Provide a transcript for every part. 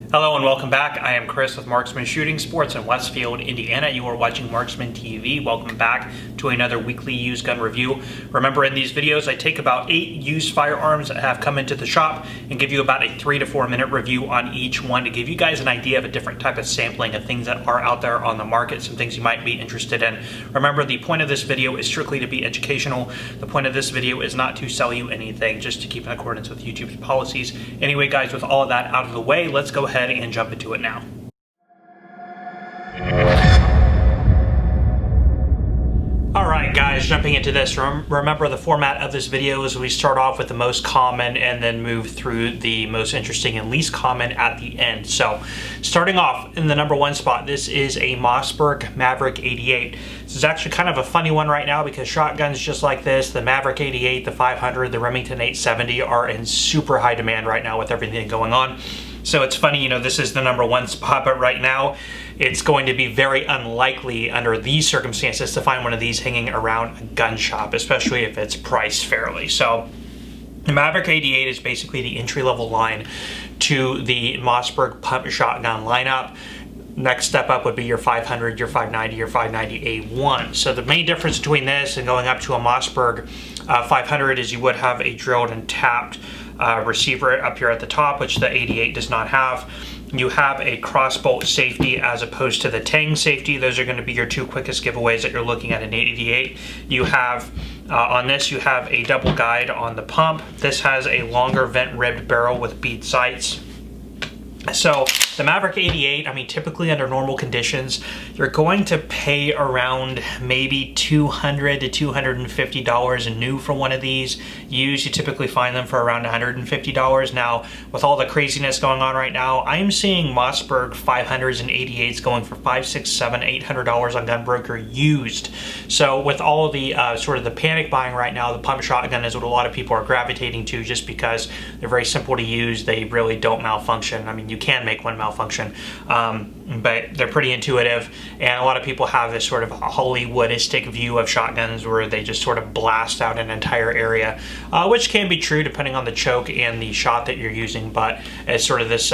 Hello and welcome back. I am Chris with Marksman Shooting Sports in Westfield, Indiana. You are watching Marksman TV. Welcome back to another weekly used gun review. Remember, in these videos I take about 8 used firearms that have come into the shop and give you about a 3 to 4 minute review on each one to give you guys an idea of a different type of sampling of things that are out there on the market, some things you might be interested in. Remember, the point of this video is strictly to be educational. The point of this video is not to sell you anything, just to keep in accordance with YouTube's policies. Anyway, guys, with all of that out of the way, let's go ahead and jump into it now. Alright guys, jumping into this, remember the format of this video is we start off with the most common and then move through the most interesting and least common at the end. So, starting off in the number 1 spot, this is a Mossberg Maverick 88. This is actually kind of a funny one right now because shotguns just like this, the Maverick 88, the 500, the Remington 870 are in super high demand right now with everything going on. So it's funny, you know, this is the number 1 spot, but right now it's going to be very unlikely under these circumstances to find one of these hanging around a gun shop, especially if it's priced fairly. So the Maverick 88 is basically the entry-level line to the Mossberg pump shotgun lineup. Next step up would be your 500, your 590, your 590A1. So the main difference between this and going up to a Mossberg 500 is you would have a drilled and tapped receiver up here at the top, which the 88 does not have. You have a crossbolt safety as opposed to the Tang safety. Those are going to be your 2 quickest giveaways that you're looking at in 88. You have on this, you have a double guide on the pump. This has a longer vent ribbed barrel with bead sights. So the Maverick 88, I mean, typically under normal conditions, you're going to pay around maybe $200 to $250 new for one of these. Used, you typically find them for around $150. Now, with all the craziness going on right now, I am seeing Mossberg 500s and 88s going for $500, $600, $700, $800 on Gunbroker used. So with all of the sort of the panic buying right now, the pump shotgun is what a lot of people are gravitating to just because they're very simple to use. They really don't malfunction. I mean, you can make one malfunction, but they're pretty intuitive, and a lot of people have this sort of Hollywoodistic view of shotguns where they just sort of blast out an entire area, which can be true depending on the choke and the shot that you're using, but it's sort of this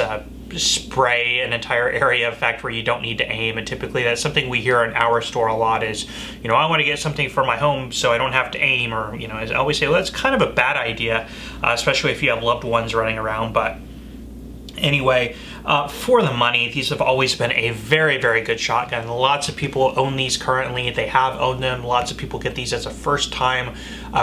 spray an entire area effect where you don't need to aim. And typically that's something we hear in our store a lot is, you know, I want to get something for my home so I don't have to aim, or, you know, as I always say, well, that's kind of a bad idea, especially if you have loved ones running around. But anyway, for the money, these have always been a very, very good shotgun. Lots of people own these currently. They have owned them. Lots of people get these as a first time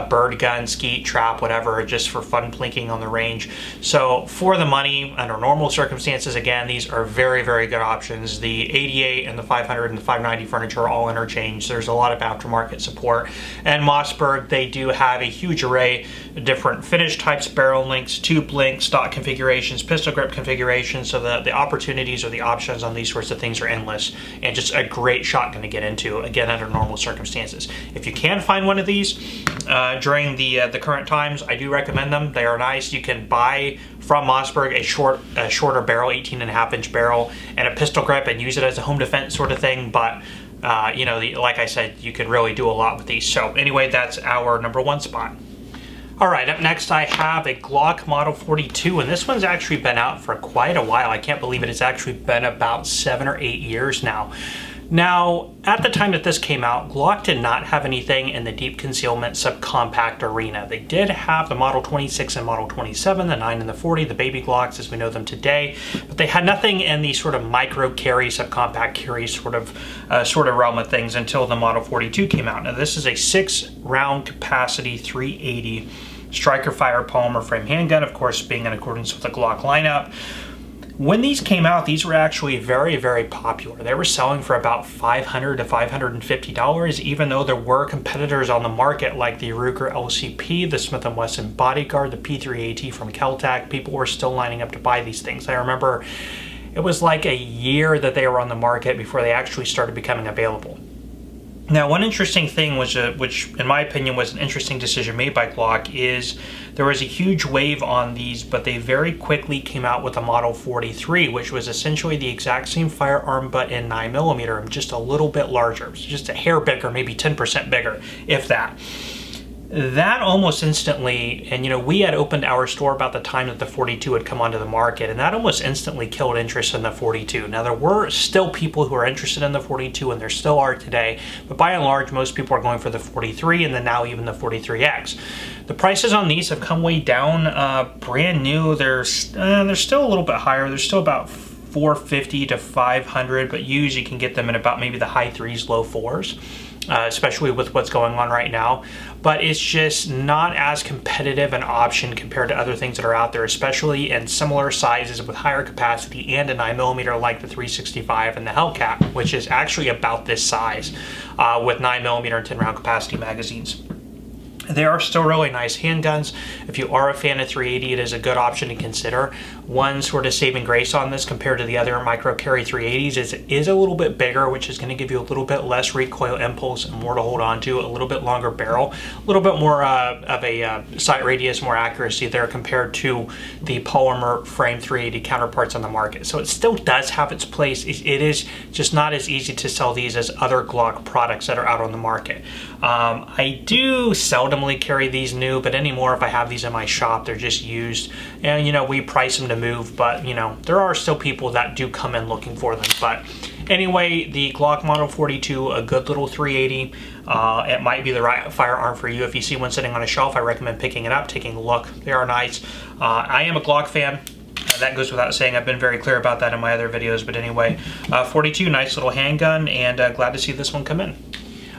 bird gun, skeet, trap, whatever, just for fun plinking on the range. So for the money, under normal circumstances, again, these are very, very good options. The 88 and the 500 and the 590 furniture are all interchanged. There's a lot of aftermarket support. And Mossberg, they do have a huge array of different finish types, barrel lengths, tube lengths, stock configurations, pistol grip configurations, so the opportunities or the options on these sorts of things are endless, and just a great shotgun to get into, again, under normal circumstances. If you can find one of these during the current times, I do recommend them. They are nice. You can buy from Mossberg a shorter barrel, 18.5-inch barrel, and a pistol grip and use it as a home defense sort of thing, but you know, like I said, you can really do a lot with these. So anyway, that's our number 1 spot. Alright, up next I have a Glock Model 42, and this one's actually been out for quite a while. I can't believe it. It's actually been about 7 or 8 years now. Now, at the time that this came out, Glock did not have anything in the deep concealment subcompact arena. They did have the Model 26 and Model 27, the 9 and the 40, the baby Glocks as we know them today, but they had nothing in the sort of micro carry, subcompact carry sort of realm of things until the Model 42 came out. Now, this is a 6-round capacity 380 striker fire polymer frame handgun, of course being in accordance with the Glock lineup. When these came out, these were actually very, very popular. They were selling for about $500 to $550, even though there were competitors on the market like the Ruger LCP, the Smith & Wesson Bodyguard, the P3AT from Kel-Tac. People were still lining up to buy these things. I remember it was like a year that they were on the market before they actually started becoming available. Now, one interesting thing, which in my opinion was an interesting decision made by Glock, is there was a huge wave on these, but they very quickly came out with a Model 43, which was essentially the exact same firearm, but in 9mm, just a little bit larger. It was just a hair bigger, maybe 10% bigger, if that. that almost instantly, and we had opened our store about the time that the 42 had come onto the market, and that almost instantly killed interest in the 42. Now, there were still people who are interested in the 42, and there still are today, but by and large, most people are going for the 43, and then now even the 43X. The prices on these have come way down. Brand new, they're still a little bit higher. They're still about $450 to $500, but used you can get them in about maybe the high threes, low fours. Especially with what's going on right now, but it's just not as competitive an option compared to other things that are out there, especially in similar sizes with higher capacity and a 9mm like the 365 and the Hellcat, which is actually about this size with 9mm and 10-round capacity magazines. They are still really nice handguns. If you are a fan of 380, it is a good option to consider. One sort of saving grace on this compared to the other micro carry 380s is it is a little bit bigger, which is going to give you a little bit less recoil impulse and more to hold on to, a little bit longer barrel, a little bit more of a sight radius, more accuracy there compared to the polymer frame 380 counterparts on the market. So it still does have its place. It is just not as easy to sell these as other Glock products that are out on the market. I do seldomly carry these new, but anymore if I have these in my shop, they're just used, and we price them to move, but there are still people that do come in looking for them. But anyway, the Glock Model 42, a good little 380. It might be the right firearm for you. If you see one sitting on a shelf, I recommend picking it up, taking a look. They are nice. I am a Glock fan. That goes without saying. I've been very clear about that in my other videos, but anyway, 42, nice little handgun, and glad to see this one come in.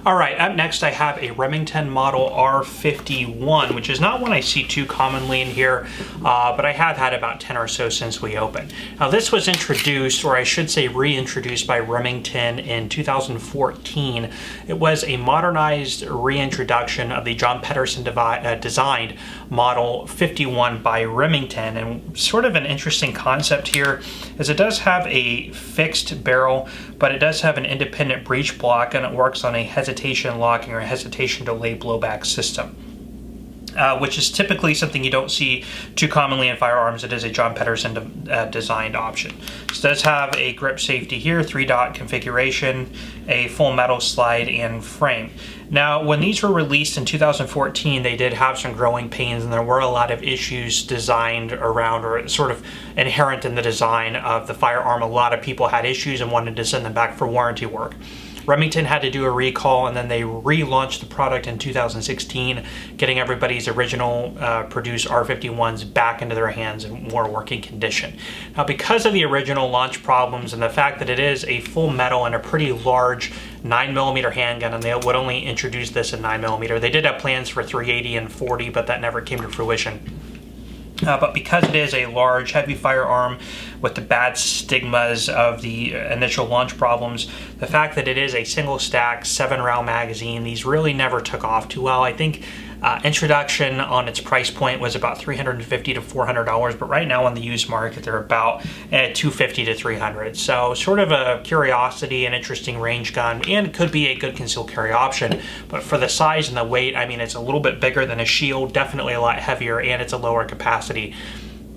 All right, up next I have a Remington Model R51, which is not one I see too commonly in here, but I have had about 10 or so since we opened. Now this was introduced, or I should say reintroduced by Remington in 2014. It was a modernized reintroduction of the John Pedersen designed Model 51 by Remington, and sort of an interesting concept here is it does have a fixed barrel, but it does have an independent breech block, and it works on a hesitation locking or hesitation delay blowback system, which is typically something you don't see too commonly in firearms. It is a John Pedersen designed option. So it does have a grip safety here, 3-dot configuration, a full metal slide and frame. Now, when these were released in 2014, they did have some growing pains, and there were a lot of issues designed around, or sort of inherent in the design of the firearm. A lot of people had issues and wanted to send them back for warranty work. Remington had to do a recall, and then they relaunched the product in 2016, getting everybody's original produced R51s back into their hands in more working condition. Now, because of the original launch problems and the fact that it is a full metal and a pretty large 9mm handgun, and they would only introduce this in 9mm. They did have plans for 380 and 40, but that never came to fruition. But because it is a large, heavy firearm with the bad stigmas of the initial launch problems, the fact that it is a single stack, 7-round magazine, these really never took off too well. I think introduction on its price point was about $350 to $400, but right now on the used market they're about $250 to $300. So sort of a curiosity and interesting range gun, and could be a good concealed carry option. But for the size and the weight, I mean, it's a little bit bigger than a Shield, definitely a lot heavier, and it's a lower capacity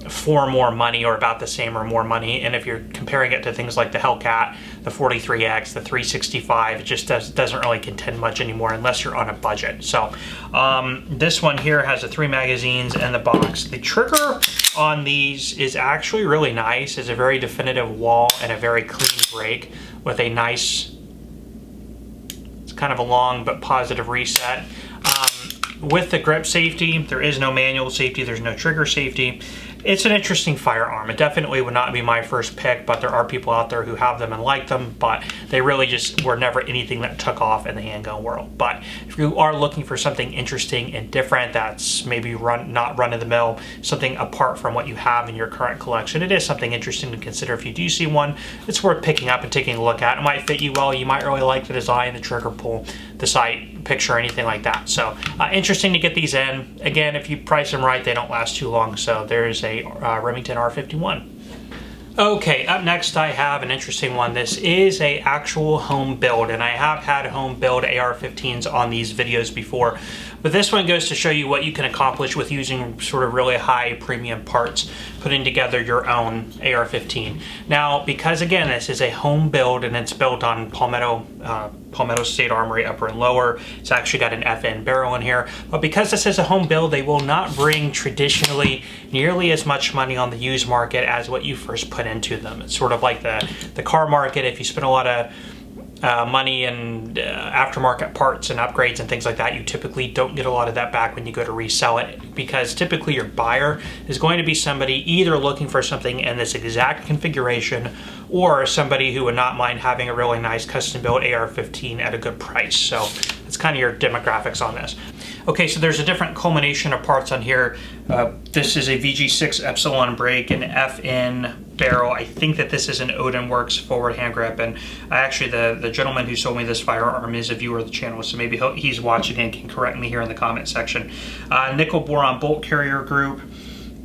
for more money, or about the same or more money. And if you're comparing it to things like the Hellcat, the 43X, the 365, it just doesn't really contend much anymore unless you're on a budget. So this one here has the 3 magazines in the box. The trigger on these is actually really nice. It's a very definitive wall and a very clean break with a nice, it's kind of a long but positive reset. With the grip safety, there is no manual safety, there's no trigger safety. It's an interesting firearm. It definitely would not be my first pick, but there are people out there who have them and like them, but they really just were never anything that took off in the handgun world. But if you are looking for something interesting and different that's maybe not run-of-the-mill, something apart from what you have in your current collection, it is something interesting to consider. If you do see one, it's worth picking up and taking a look at. It might fit you well. You might really like the design, the trigger pull, the sight picture, anything like that. So interesting to get these in. Again, if you price them right, they don't last too long. So there's a Remington R51. Okay, up next I have an interesting one. This is a actual home build, and I have had home build AR-15s on these videos before, but this one goes to show you what you can accomplish with using sort of really high premium parts. putting together your own AR-15. Now, because again, this is a home build and it's built on Palmetto State Armory upper and lower, it's actually got an FN barrel in here, but because this is a home build, they will not bring traditionally nearly as much money on the used market as what you first put into them. It's sort of like the car market. If you spend a lot of money and aftermarket parts and upgrades and things like that, you typically don't get a lot of that back when you go to resell it, because typically your buyer is going to be somebody either looking for something in this exact configuration or somebody who would not mind having a really nice custom built AR-15 at a good price. So that's kind of your demographics on this. Okay, so there's a different culmination of parts on here. This is a VG6 Epsilon brake and FN barrel. I think that this is an Odin Works forward hand grip, and actually the gentleman who sold me this firearm is a viewer of the channel, so maybe he's watching and can correct me here in the comment section. Nickel boron bolt carrier group.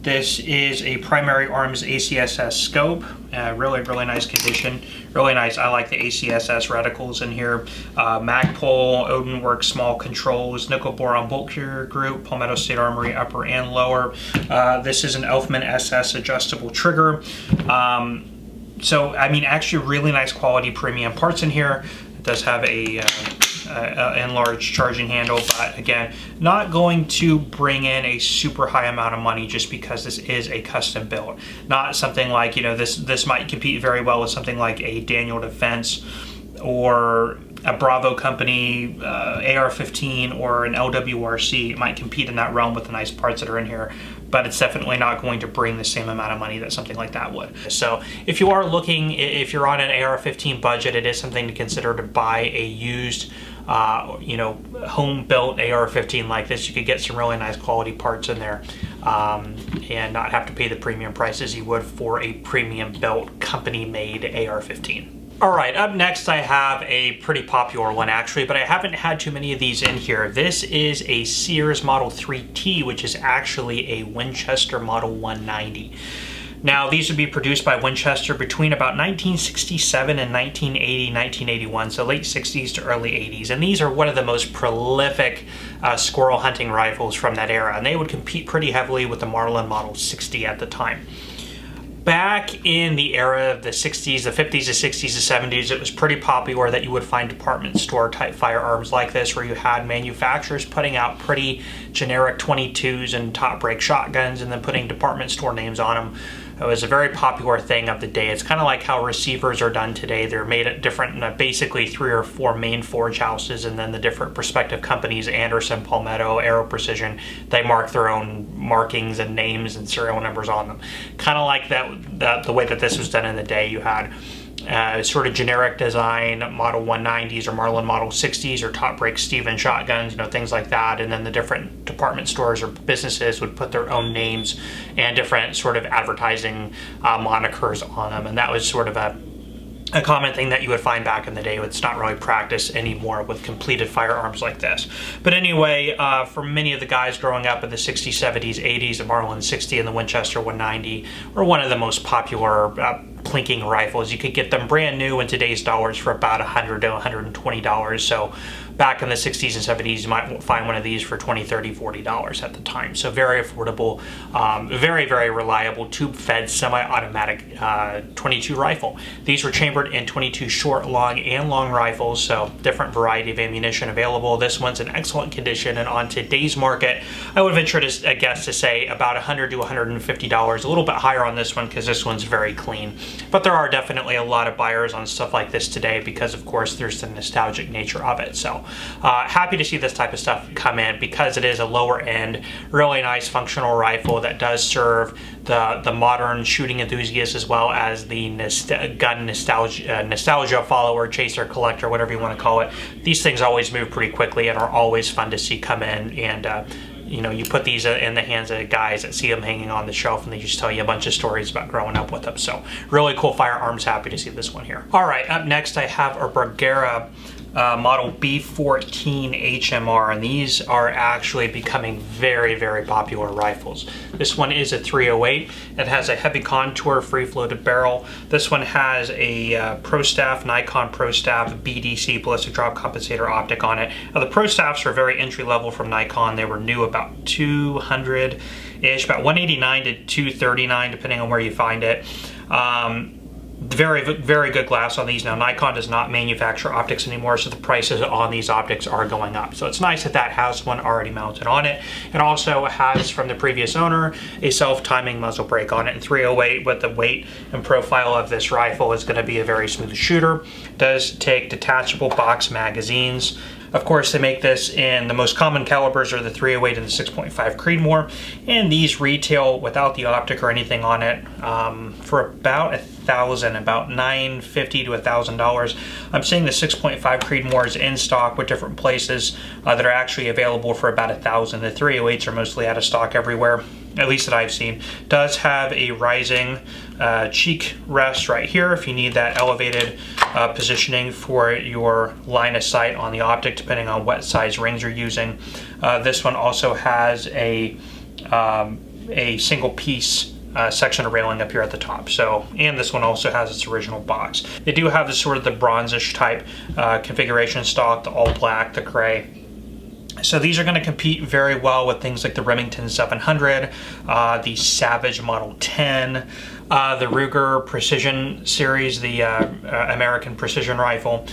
This is a Primary Arms ACSS scope. Really nice condition. Really nice. I like the ACSS reticles in here. Magpul, Odin Works small controls, nickel boron bolt carrier group, Palmetto State Armory upper and lower. This is an Elfman SS adjustable trigger. So, I mean, actually really nice quality premium parts in here. It does have a enlarged charging handle, but again, not going to bring in a super high amount of money just because this is a custom build. Not something like, you know, this might compete very well with something like a Daniel Defense or a Bravo Company AR-15 or an LWRC. It might compete in that realm with the nice parts that are in here, but it's definitely not going to bring the same amount of money that something like that would. So if you are looking, if you're on an AR-15 budget, it is something to consider to buy a used you know, home-built AR-15 like this. You could get some really nice quality parts in there and not have to pay the premium prices you would for a premium-built, company-made AR-15. All right, up next I have a pretty popular one actually, but I haven't had too many of these in here. This is a Sears Model 3T, which is actually a Winchester Model 190. Now, these would be produced by Winchester between about 1967 and 1980, 1981, so late 60s to early 80s. And these are one of the most prolific squirrel hunting rifles from that era, and they would compete pretty heavily with the Marlin Model 60 at the time. Back in the era of the 60s, the 50s, the 60s, the 70s, it was pretty popular that you would find department store type firearms like this, where you had manufacturers putting out pretty generic 22s and top brake shotguns and then putting department store names on them. It was a very popular thing of the day. It's kind of like how receivers are done today. They're made at different, basically 3 or 4 main forge houses, and then the different prospective companies, Anderson, Palmetto, Aero Precision, they mark their own markings and names and serial numbers on them. Kind of like that, the way that this was done in the day. You had sort of generic design Model 190s or Marlin Model 60s or top brake Stevens shotguns, you know, things like that. And then the different department stores or businesses would put their own names and different sort of advertising monikers on them. And that was sort of a common thing that you would find back in the day. It's not really practiced anymore with completed firearms like this. But anyway, for many of the guys growing up in the 60s, 70s, 80s, the Marlin 60 and the Winchester 190 were one of the most popular plinking rifles. You could get them brand new in today's dollars for about $100 to $120. So back in the 60s and 70s, you might find one of these for $20, $30, $40 at the time. So very affordable, very reliable tube-fed semi-automatic 22 rifle. These were chambered in 22 short, long, and long rifles, so different variety of ammunition available. This one's in excellent condition, and on today's market, I would venture to guess to say about $100 to $150. A little bit higher on this one because this one's very clean. But there are definitely a lot of buyers on stuff like this today because, of course, there's the nostalgic nature of it. So happy to see this type of stuff come in because it is a lower end, really nice functional rifle that does serve the modern shooting enthusiast as well as the gun nostalgia follower, chaser, collector, whatever you want to call it. These things always move pretty quickly and are always fun to see come in, and you know, you put these in the hands of guys that see them hanging on the shelf and they just tell you a bunch of stories about growing up with them. So really cool firearms. Happy to see this one here. All right, up next I have a Bergera Model B14HMR, and these are actually becoming very, very popular rifles. This one is a 308. It has a heavy contour, free-floated barrel. This one has a Pro Staff, Nikon Pro Staff BDC ballistic drop compensator optic on it. Now, the Pro Staffs are very entry-level from Nikon. They were new about 200-ish, about 189 to 239, depending on where you find it. Very, very good glass on these. Now, Nikon does not manufacture optics anymore, so the prices on these optics are going up. So it's nice that that has one already mounted on it. It also has, from the previous owner, a self-timing muzzle brake on it. And 308, with the weight and profile of this rifle, is going to be a very smooth shooter. It does take detachable box magazines. Of course, they make this in the most common calibers are the 308 and the 6.5 Creedmoor, and these retail without the optic or anything on it for about $1,000, about $950 to $1,000. I'm seeing the 6.5 Creedmoor is in stock with different places that are actually available for about $1,000. The 308s are mostly out of stock everywhere, at least that I've seen. Does have a rising cheek rest right here if you need that elevated positioning for your line of sight on the optic, depending on what size rings you're using. This one also has a single piece section of railing up here at the top. So, and this one also has its original box. They do have this sort of the bronzish type configuration stock, the all black, the gray. So these are going to compete very well with things like the Remington 700, the Savage Model 10, the Ruger Precision Series, the American Precision Rifle.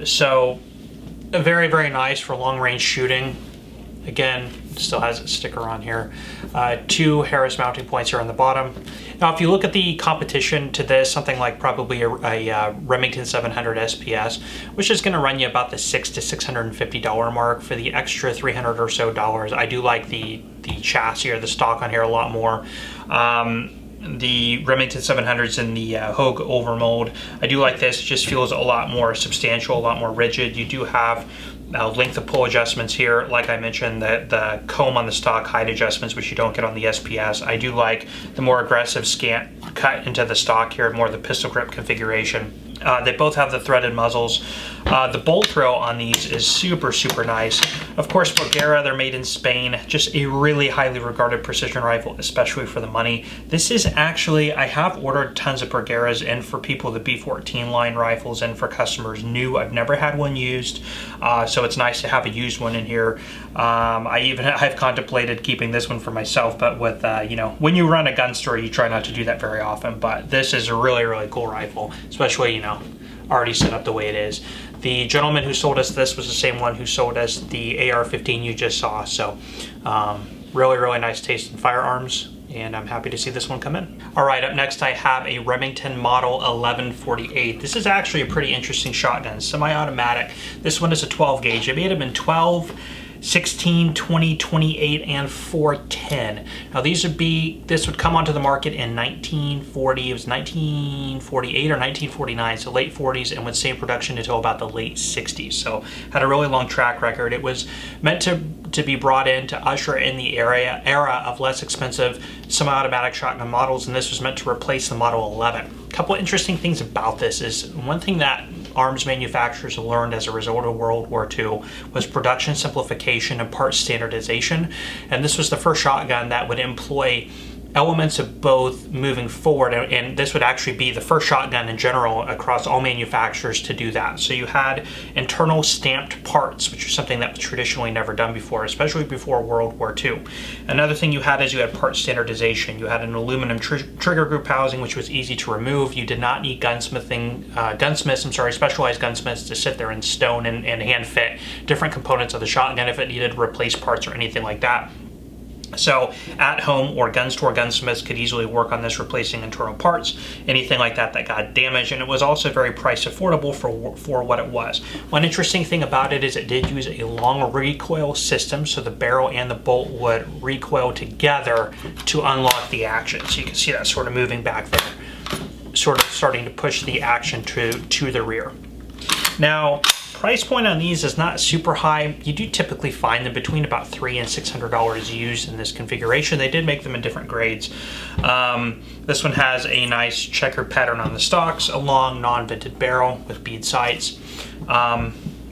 So very, very nice for long-range shooting. Again, still has its sticker on here. 2 Harris mounting points here on the bottom. Now, if you look at the competition to this, something like probably a Remington 700 SPS, which is going to run you about the $600 to $650 mark for the extra $300 or so. I do like the chassis or the stock on here a lot more. The Remington 700s in the Hogue overmold. I do like this. It just feels a lot more substantial, a lot more rigid. You do have length of pull adjustments here. Like I mentioned, the comb on the stock, height adjustments, which you don't get on the SPS. I do like the more aggressive scant cut into the stock here, more of the pistol grip configuration. They both have the threaded muzzles. The bolt throw on these is super, super nice. Of course, Bergera, they're made in Spain. Just a really highly regarded precision rifle, especially for the money. This is actually, I have ordered tons of Bergeras in for people, the B14 line rifles, and for customers new. I've never had one used, so it's nice to have a used one in here. I've contemplated keeping this one for myself, but with, you know, when you run a gun store, you try not to do that very often, but this is a really, really cool rifle, especially, you know, already set up the way it is. The gentleman who sold us this was the same one who sold us the AR-15 you just saw, so really, really nice taste in firearms, and I'm happy to see this one come in. All right, up next I have a Remington Model 1148. This is actually a pretty interesting shotgun, semi-automatic. This one is a 12 gauge. It made them in 12, 16, 20, 28, and 410. Now this would come onto the market in 1940, it was 1948 or 1949, so late 40s, and would stay in production until about the late 60s. So had a really long track record. It was meant to be brought in to usher in the era of less expensive semi-automatic shotgun models, and this was meant to replace the Model 11. A couple of interesting things about this is one thing that arms manufacturers learned as a result of World War II was production simplification and part standardization, and this was the first shotgun that would employ elements of both moving forward, and this would actually be the first shotgun in general across all manufacturers to do that. So you had internal stamped parts, which is something that was traditionally never done before, especially before World War II. Another thing you had is you had part standardization. You had an aluminum trigger group housing, which was easy to remove. You did not need specialized gunsmiths to sit there and stone and hand fit different components of the shotgun if it needed to replace parts or anything like that. So at home or gun store gunsmiths could easily work on this, replacing internal parts, anything like that got damaged, and it was also very price affordable for what it was. One interesting thing about it is it did use a long recoil system, so the barrel and the bolt would recoil together to unlock the action. So you can see that sort of moving back there, sort of starting to push the action to the rear. Now, price point on these is not super high. You do typically find them between about $300 and $600 used in this configuration. They did make them in different grades. This one has a nice checkered pattern on the stocks, a long non-vented barrel with bead sights.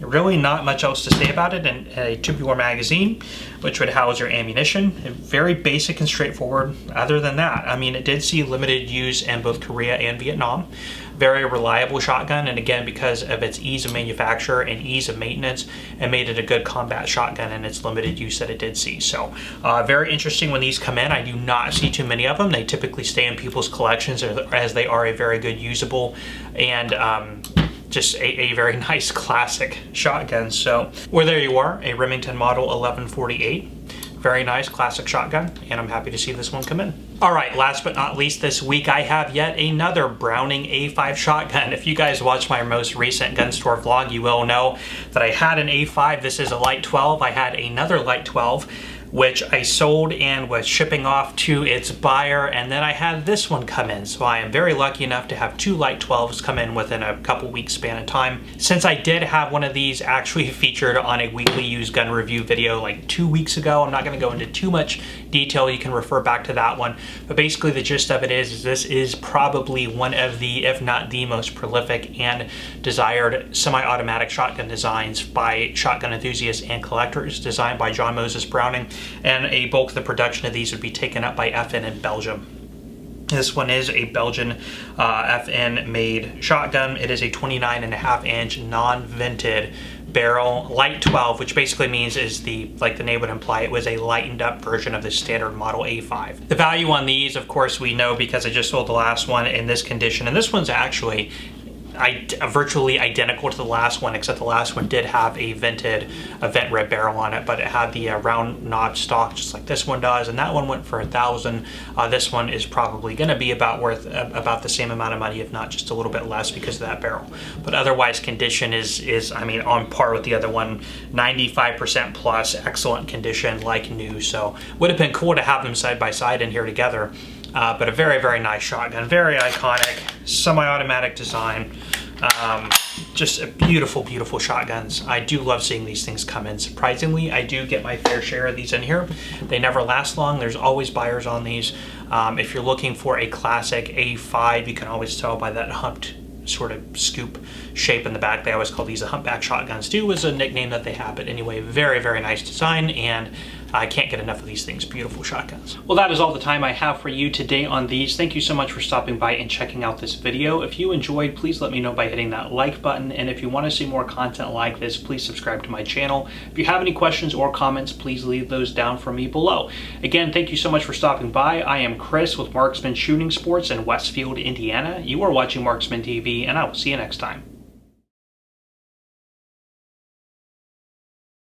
really not much else to say about it. And a tubular magazine, which would house your ammunition. Very basic and straightforward. Other than that, I mean, it did see limited use in both Korea and Vietnam. Very reliable shotgun, and again, because of its ease of manufacture and ease of maintenance, it made it a good combat shotgun in its limited use that it did see. So very interesting when these come in. I do not see too many of them. They typically stay in people's collections as they are a very good usable and just a very nice classic shotgun. So well, there you are, a Remington Model 1148. Very nice classic shotgun, and I'm happy to see this one come in. All right, last but not least, this week I have yet another Browning A5 shotgun. If you guys watched my most recent gun store vlog, you will know that I had an A5. This is a Light 12. I had another Light 12, which I sold and was shipping off to its buyer, and then I had this one come in. So I am very lucky enough to have two Light 12s come in within a couple weeks span of time. Since I did have one of these actually featured on a weekly used gun review video like 2 weeks ago, I'm not gonna go into too much detail. You can refer back to that one. But basically the gist of it is this is probably one of the, if not the most prolific and desired semi-automatic shotgun designs by shotgun enthusiasts and collectors, designed by John Moses Browning. And a bulk of the production of these would be taken up by FN in Belgium. This one is a Belgian FN made shotgun. It is a 29.5-inch non-vented barrel Light 12, which basically means is like the name would imply, it was a lightened up version of the standard Model A5. The value on these, of course, we know because I just sold the last one in this condition, and this one's actually virtually identical to the last one, except the last one did have a vent red barrel on it, but it had the round knob stock just like this one does, and that one went for $1,000. This one is probably going to be worth about the same amount of money, if not just a little bit less, because of that barrel. But otherwise, condition is I mean, on par with the other one, 95% plus, excellent condition, like new. So would have been cool to have them side by side in here together. But a very, very nice shotgun, very iconic, semi-automatic design. Just a beautiful, beautiful shotguns. I do love seeing these things come in. Surprisingly, I do get my fair share of these in here. They never last long. There's always buyers on these. If you're looking for a classic A5, you can always tell by that humped sort of scoop shape in the back. They always call these the humpback shotguns too, is a nickname that they have. But anyway, very, very nice design, and I can't get enough of these things. Beautiful shotguns. Well, that is all the time I have for you today on these. Thank you so much for stopping by and checking out this video. If you enjoyed, please let me know by hitting that like button. And if you want to see more content like this, please subscribe to my channel. If you have any questions or comments, please leave those down for me below. Again, thank you so much for stopping by. I am Chris with Marksman Shooting Sports in Westfield, Indiana. You are watching Marksman TV, and I will see you next time.